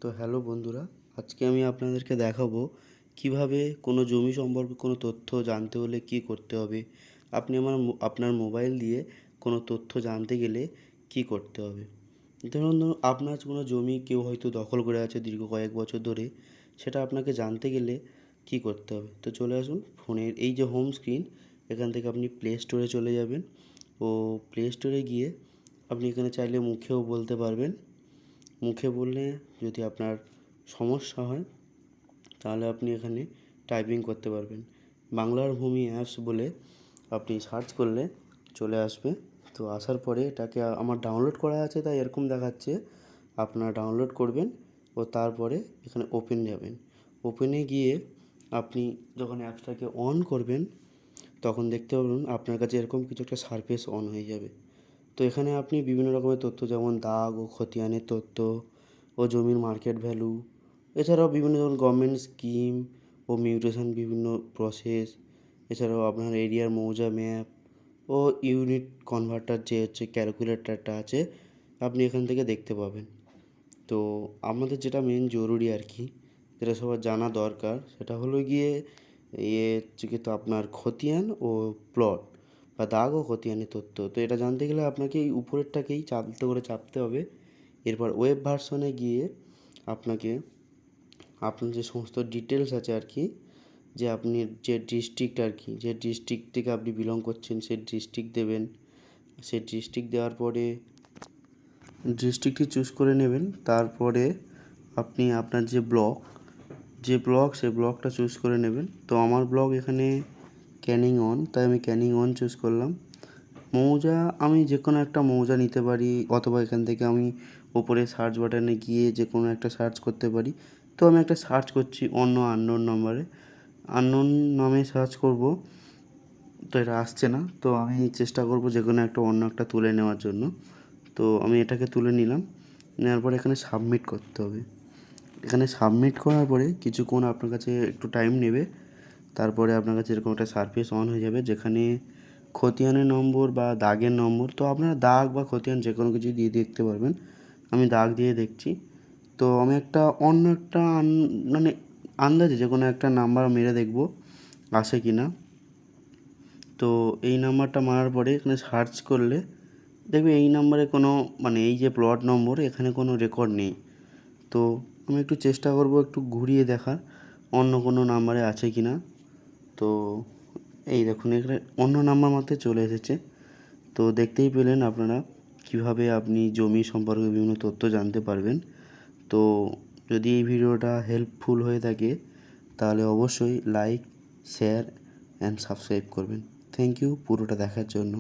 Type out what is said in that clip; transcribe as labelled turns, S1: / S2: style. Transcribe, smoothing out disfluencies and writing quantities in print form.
S1: তো হ্যালো বন্ধুরা, আজকে আমি আপনাদেরকে দেখাবো কিভাবে কোনো জমি সম্পর্কে কোনো তথ্য জানতে হলে কী করতে হবে। আপনি আপনার মোবাইল দিয়ে কোনো তথ্য জানতে গেলে কী করতে হবে। ধরুন আপনার কোনো জমি কেউ হয়তো দখল করে আছে দীর্ঘ কয়েক বছর ধরে, সেটা আপনাকে জানতে গেলে কী করতে হবে। তো চলে আসুন ফোনের এই যে হোম স্ক্রিন, এখান থেকে আপনি প্লে স্টোরে চলে যাবেন ও প্লে স্টোরে গিয়ে আপনি এখানে চাইলে মুখেও বলতে পারবেন। মুখে বললে যদি আপনার সমস্যা হয় তাহলে আপনি এখানে টাইপিং করতে পারবেন। বাংলার ভূমি অ্যাপস বলে আপনি সার্চ করলে চলে আসবে। তো আসার পরে এটাকে আমার ডাউনলোড করা আছে তাই এরকম দেখাচ্ছে। আপনারা ডাউনলোড করবেন ও তারপরে এখানে ওপেন যাবেন। ওপেনে গিয়ে আপনি যখন অ্যাপসটাকে অন করবেন তখন দেখতে পাবেন আপনার কাছে এরকম কিছু একটা সারফেস অন হয়ে যাবে। তো এখানে আপনি বিভিন্ন রকমের তথ্য যেমন দাগ ও খতিয়ানের তথ্য ও জমির মার্কেট ভ্যালু, এছাড়াও বিভিন্ন ধরনের গভর্নমেন্ট স্কিম ও মিউটেশন বিভিন্ন প্রসেস, এছাড়াও আপনার এরিয়ার মৌজা ম্যাপ ও ইউনিট কনভার্টার যে হচ্ছে ক্যালকুলেটরটা আছে আপনি এখান থেকে দেখতে পাবেন। তো আমাদের যেটা মেন জরুরি আর কি, যেটা সবার জানা দরকার, সেটা হলো গিয়ে হচ্ছে কি তো আপনার খতিয়ান ও প্লট বা দাগ ও খতিয়ানের তথ্য। তো এটা জানতে গেলে আপনাকে এই উপরেরটাকেই চাপতে হবে। এরপর ওয়েব ভার্সনে গিয়ে আপনাকে আপনার যে সমস্ত ডিটেলস আছে আর কি, যে আপনি যে ডিস্ট্রিক্ট আর কি, যে ডিস্ট্রিক্ট থেকে আপনি বিলং করছেন সেই ডিস্ট্রিক্ট দেবেন। সেই ডিস্ট্রিক্ট দেওয়ার পরে ডিস্ট্রিক্টটি চুজ করে নেবেন। তারপরে আপনি আপনার সেই ব্লকটা চুজ করে নেবেন। তো আমার ব্লক এখানে ক্যানিং অন, তাই আমি ক্যানিং অন চুজ করলাম। মৌজা আমি যে কোনো একটা মৌজা নিতে পারি, অথবা এখান থেকে আমি ওপরে সার্চ বাটনে গিয়ে যে কোনো একটা সার্চ করতে পারি। তো আমি একটা সার্চ করছি আননোন আননোন নামে সার্চ করব। তো এটা আসছে না, তো আমি চেষ্টা করব যে কোনো অন্য একটা তুলে নেওয়ার জন্য। তো আমি এটাকে তুলে নিলাম। নেওয়ার পরে এখানে সাবমিট করতে হবে। এখানে সাবমিট করার পরে কিছুক্ষণ আপনার কাছে একটু টাইম নেবে। তারপরে আপনার কাছে এরকম একটা সারফেস অন হয়ে যাবে যেখানে খতিয়ানের নম্বর বা দাগের নম্বর, তো আপনারা দাগ বা খতিয়ান যে কোনো কিছু দিয়ে দেখতে পারবেন। আমি দাগ দিয়ে দেখছি। তো আমি অন্য একটা মানে আন্দাজে যে কোনো একটা নাম্বার মেরে দেখব আসে কি না। তো এই নাম্বারটা মারার পরে এখানে সার্চ করলে দেখবে এই নাম্বারে কোনো এই যে প্লট নম্বর এখানে কোনো রেকর্ড নেই। তো আমি একটু চেষ্টা করব একটু ঘুরিয়ে দেখার অন্য কোনো নাম্বারে আছে কি না। তো এই দেখুন এখানে অন্য নাম্বার মধ্যে চলে এসেছে। তো দেখতেই পেলেন আপনারা কিভাবে আপনি জমি সম্পর্কে বিভিন্ন তথ্য জানতে পারবেন। তো যদি এই ভিডিওটা হেল্পফুল হয়ে থাকে তাহলে অবশ্যই লাইক, শেয়ার অ্যান্ড সাবস্ক্রাইব করবেন। থ্যাংক ইউ পুরোটা দেখার জন্য।